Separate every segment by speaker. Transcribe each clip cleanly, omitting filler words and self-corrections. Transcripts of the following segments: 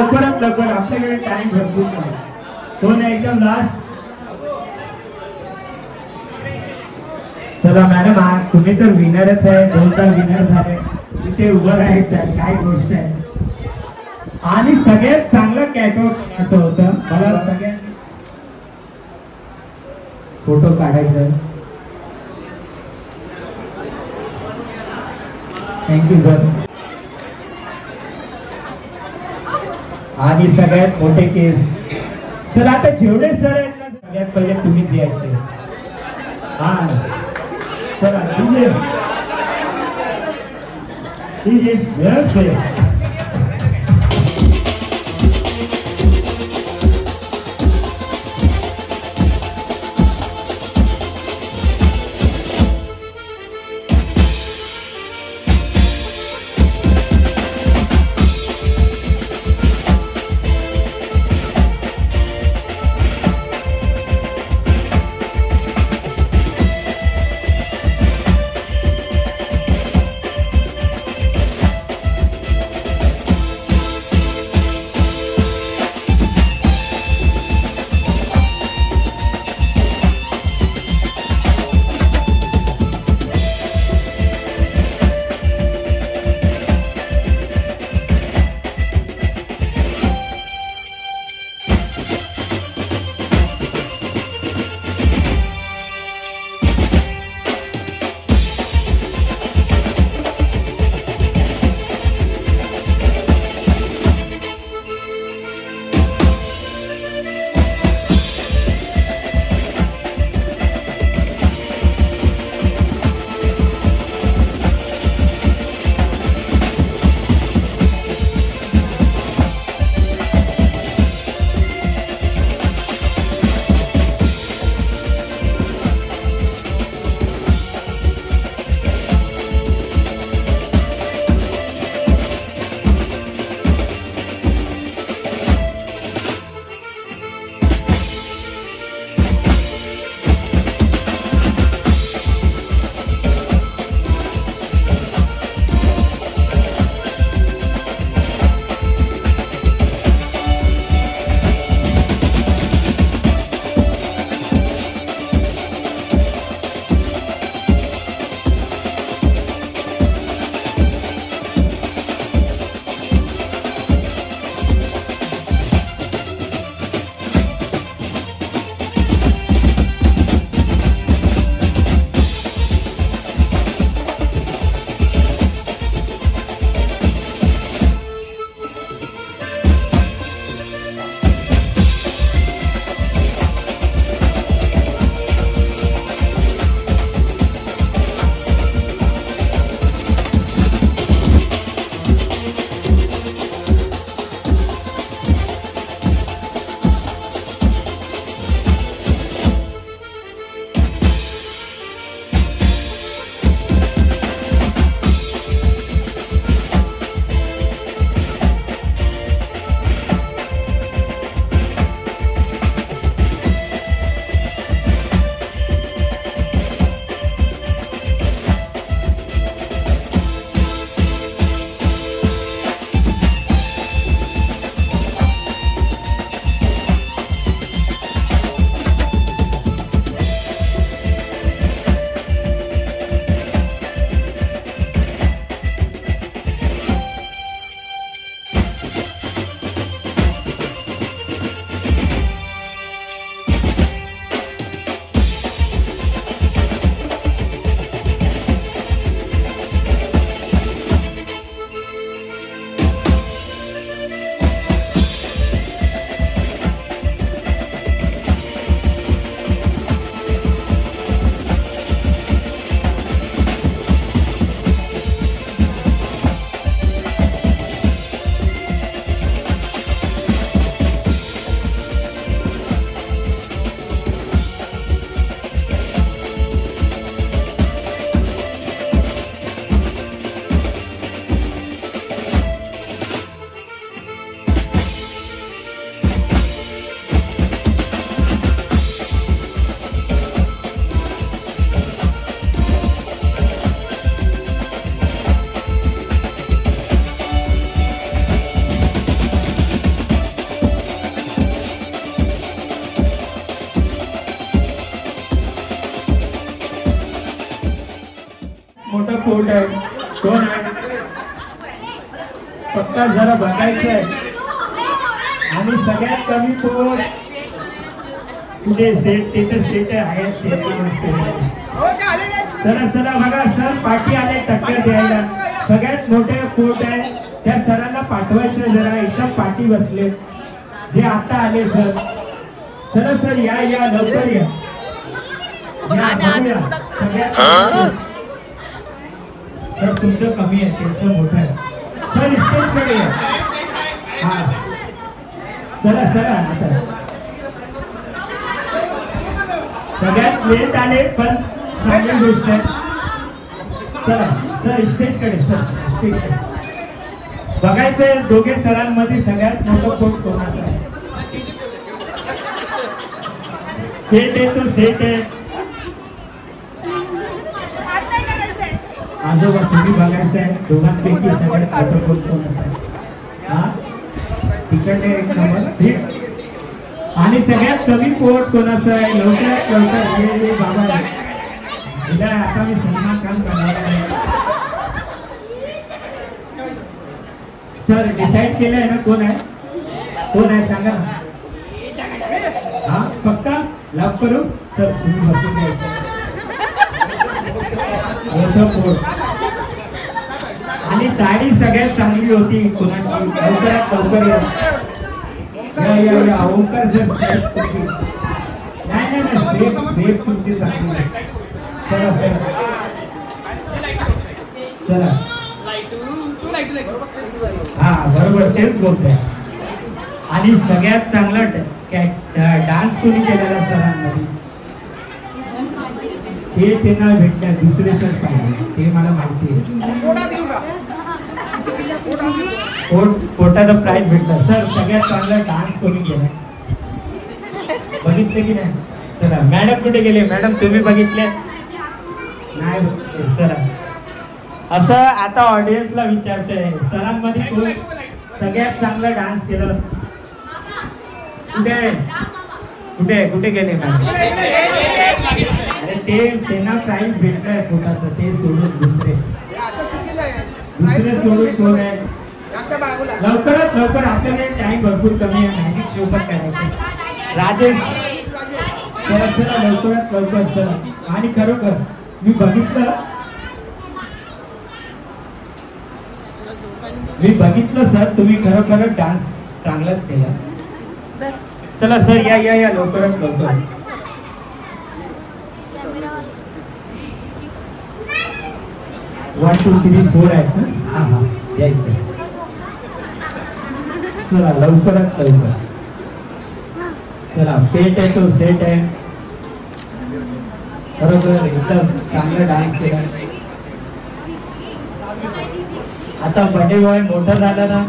Speaker 1: लवकरात लवकर, आपल्याकडे टाइम भरपूर नाही. कोण आहे एकदम लास्ट? चला मॅडम, तुम्ही तर विनरच आहे, 2दा विनर झाले, इथे उभं राहायचं काय गोष्ट आहे. आणि सगळ्यात चांगलं कॅटवॉक असं होतं, मला सगळ्यांनी फोटो काढायचा. Thank you sir. आणि सगळ्यात मोठे केस सर, आता जेवढे सर आहेत ना, सगळ्यात पहिले तुम्हीच यायचे. हा चला ठीक आहे. आता जरा बघायचंय आणि सगळ्यात कमी पोट कुठे सेट तिथे सेट आहेत. चला चला बघा सर पाठी आले टक्कर द्यायला. सगळ्यात मोठे पोट आहे त्या सरांना पाठवायचं. जरा इथं पाठी बसले जे आता आले सर. चला सर या या लवकर या. सगळ्यात सर तुमचं कमी आहे त्यांचं मोठं आहे. सर स्टेजकडे या. हा चला चला आता सगळ्यात लेट आले पण चांगली गोष्ट आहे. चला सर स्टेजकडे. सर स्टेजकडे बघायचंय दोघे सरांमध्ये सगळ्यात मोठं पोट कोणाचं आहे. सेट आहे तो सेट आहे. आजोबा तुम्ही बघायचं आहे दोघांपैकी सगळ्यात मोठं पोट कोणाचं आहे. हा तिकडे एक नंबर. आणि सगळ्यात कमी पोट कोणाचं आहे. लवकरात लवकर हे बाबा आता मी सलमान खान करणार आहे. सर डिसाईड केलंय ना कोण आहे कोण आहे सांगा. हा पक्का लॉक करू. सर तुम्ही बसून घ्यायचं. मोठं पोट आणि दाढी सगळ्यात चांगली होती कोणाची. लवकरात लवकर या ओंकार सर. नाही नाही तुमची चांगली. चला चला हा बरोबर तेच बोलतोय. आणि सगळ्यात चांगला डान्स कोणी केलेला सरांमध्ये हे त्यांना भेटल्या दुसरे सर चांगले ते मला माहिती आहे. पोटाचा प्राइज भेटला. सर सगळ्यात चांगला डान्स कोणी केला बघितले की नाही. चला मॅडम कुठे गेले. मॅडम तुम्ही बघितले नाही बघितले. चला असं आता ऑडियन्सला विचारतोय सरांमध्ये कोण सगळ्यात चांगला डान्स केलं. कुठे कुठे कुठे गेले मॅडम. अरे ते त्यांना प्राइज भेटलाय पोटाचं ते सोडून दुसरे सोडून कोण आहे. लवकरात लवकर आपल्याला टाइम भरपूर कमी आहे. मॅजिक शो पण करायचं. राजेश चला लवकरात लवकर चला. आणि खरोखर मी बघितलं सर तुम्ही खरोखर डान्स चांगलाच केला. चला सर या या या लवकरात लवकर. वन टू थ्री फोर आहेत ना. हा हा यायचं. चला लवकरात लवकर. चला पेट आहे तो सेट आहे. बरोबर एकदम चांगला डान्स केला. आता बर्थडे बॉय मोठा झाला ना.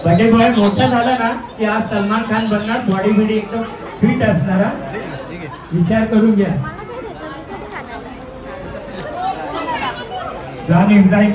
Speaker 1: बर्थडे बॉय मोठा झाला ना की आज सलमान खान बनणार. बॉडी बिडी एकदम फिट असणार. विचार करून घ्या. John Ibrahim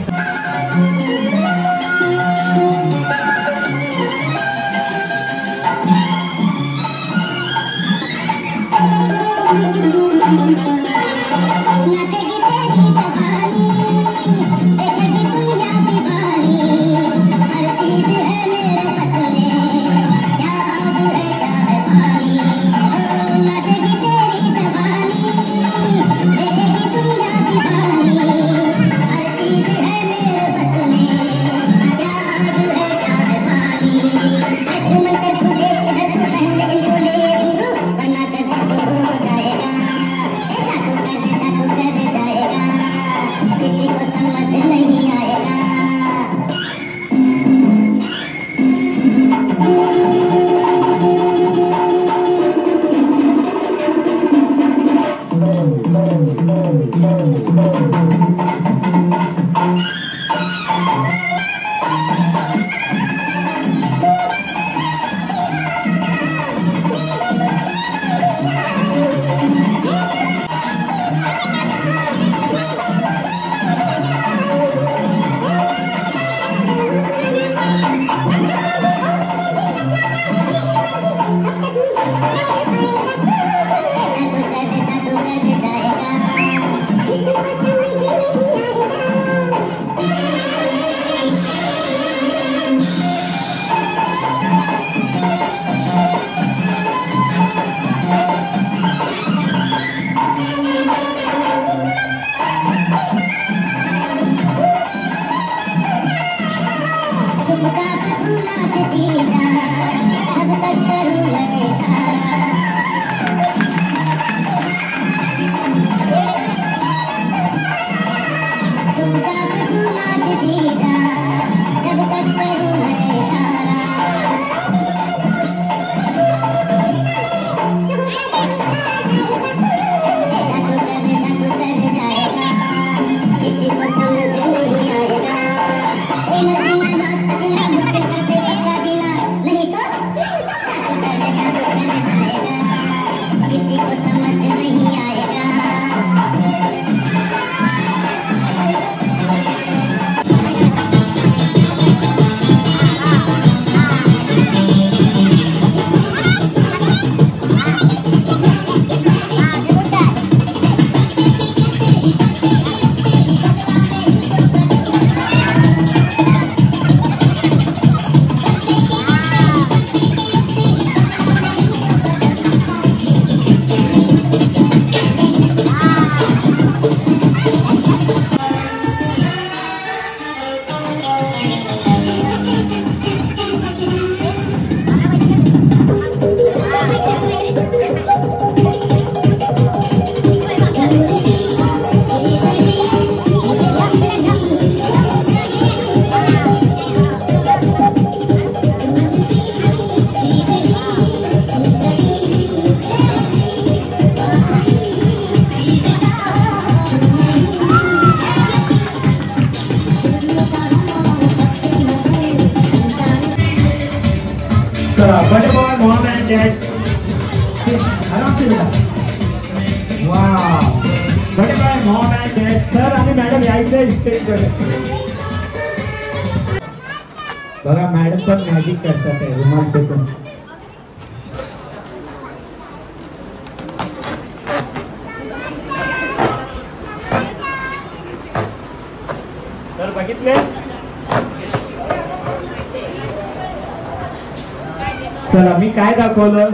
Speaker 1: Butterball, mom and dad. आराम से बेटा. Wow. Butterball, mom and dad. Sir आणि मॅडम यायचं स्टेजवर. बघा मॅडम पण मॅजिक करतात आहे रुमाल टेकून. सर बघितले? चला मी काय दाखवलं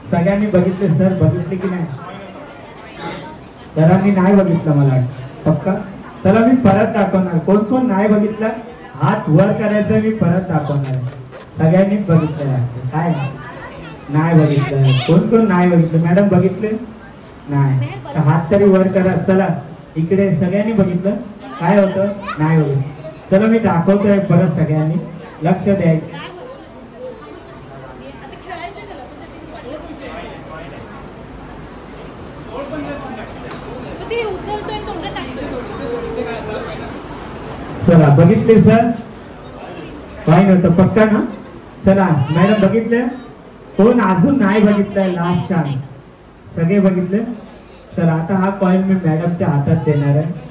Speaker 1: सगळ्यांनी बघितले सर बघितले की नाही सरांनी नाही बघितलं मला पक्का चला मी परत दाखवणार कोण कोण नाही बघितलं हात वर करायचं मी परत दाखवणार सगळ्यांनीच बघितलं काय नाही बघितलं कोण कोण नाही बघितलं मॅडम बघितले नाही हात तरी वर करा चला इकडे सगळ्यांनी बघितलं काय होतं नाही बघितलं चला मी दाखवतोय परत सगळ्यांनी लक्ष द्यायचं चला बघितले सर काय नव्हतं पक्का ना चला मॅडम बघितले कोण अजून नाही बघितलंय लास्ट चान्स सगळे बघितले चला आता हा कॉइन मी मॅडमच्या हातात देणार आहे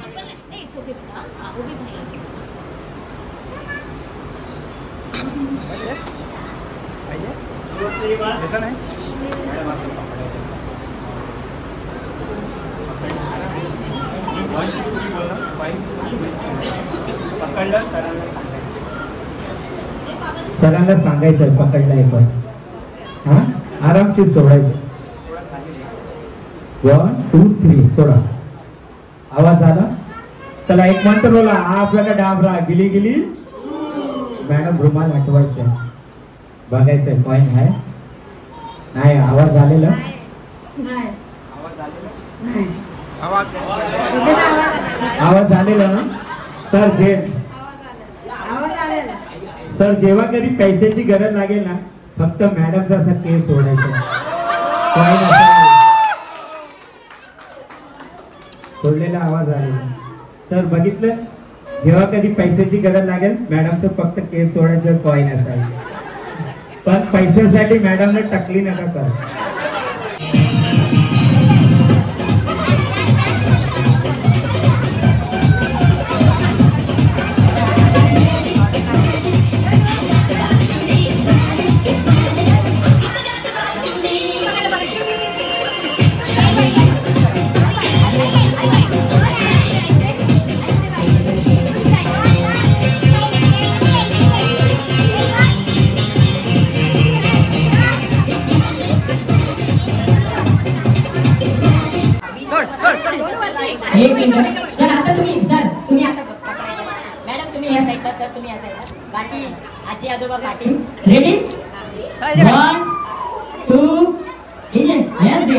Speaker 1: सरांना सांगायचं पकडलाय पण हा आरामशीर सोडायचं 1 2 3 सोडा आवाज आला चला एक मंत्र बोला आपल्याला डाबरा गिली गिली मॅडम रुमाल हटवायचं बघायचंय कॉइन आहे नाही आवाज आलेला आवाज आलेला ना सर जेव्हा कधी पैशाची गरज लागेल ना फक्त मॅडमचा असा केस सोडायचा सोडलेला आवाज आलेला सर बघितलं जेव्हा कधी पैशाची गरज लागेल मॅडमचं फक्त केस सोडायचं कॉइन असायचं पण पैशासाठी मॅडमने टकली नका कर
Speaker 2: आजी आजोबा पाठी रेडी 1 2 इजे यस दे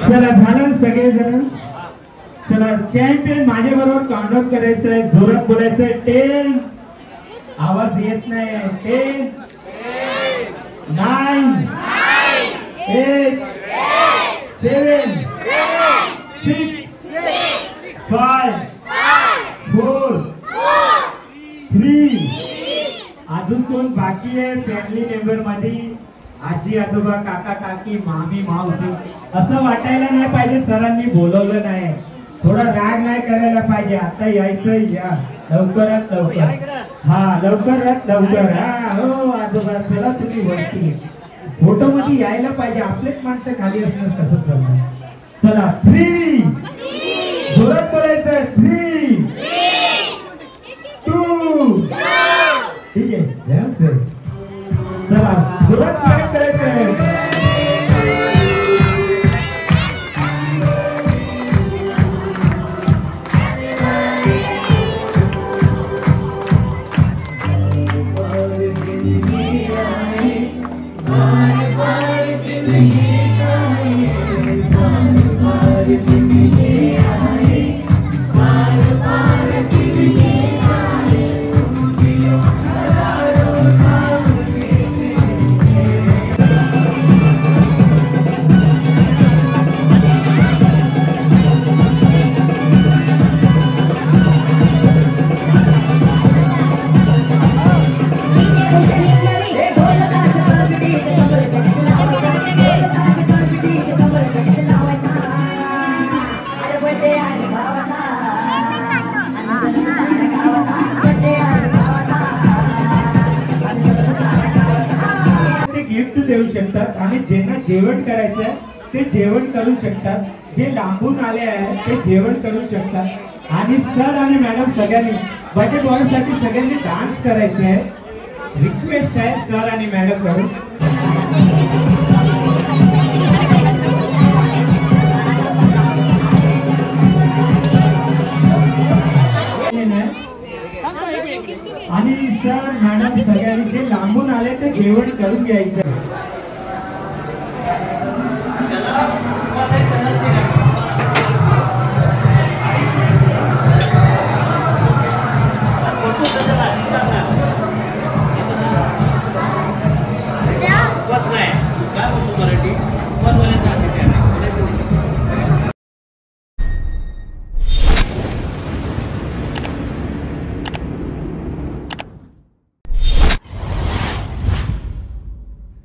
Speaker 1: चला झालं सगळेजण. चला चॅम्पियन माझ्या बरोबर काउंटआउट करायचंय, जोरात बोलायचंय. 10 आवाज येत नाही. 10 9 8 7 6 5 4 3. अजून कोण बाकी आहे फॅमिली मेंबर मध्ये? आजी आजोबा काका काकी मामी मावशी. असं वाटायला नाही पाहिजे सरांनी बोलवलं नाही. थोडा राग नाही करायला पाहिजे. आता यायचं या लवकरात लवकर. हा लवकरात लवकर. हा हो आजोबा चला तुम्ही वरती फोटो मध्ये यायला पाहिजे. आपलेच माणसं खाली असणार कसं चालणार. चला 3 जोरात बोलायचं. 3 2 ठीक आहे. चला जोरात काय करायचं. देऊ शकतात आणि ज्यांना जेवण करायचं ते जेवण करू शकतात. जे लांबून आले आहेत ते जेवण करू शकतात. आणि सर आणि मॅडम सगळ्यांनी बजेट वॉरसाठी सगळ्यांनी डान्स करायचे आहे. रिक्वेस्ट आहे सर आणि मॅडम करून. आणि जे लांबून आले ते जेवण करून घ्यायचं.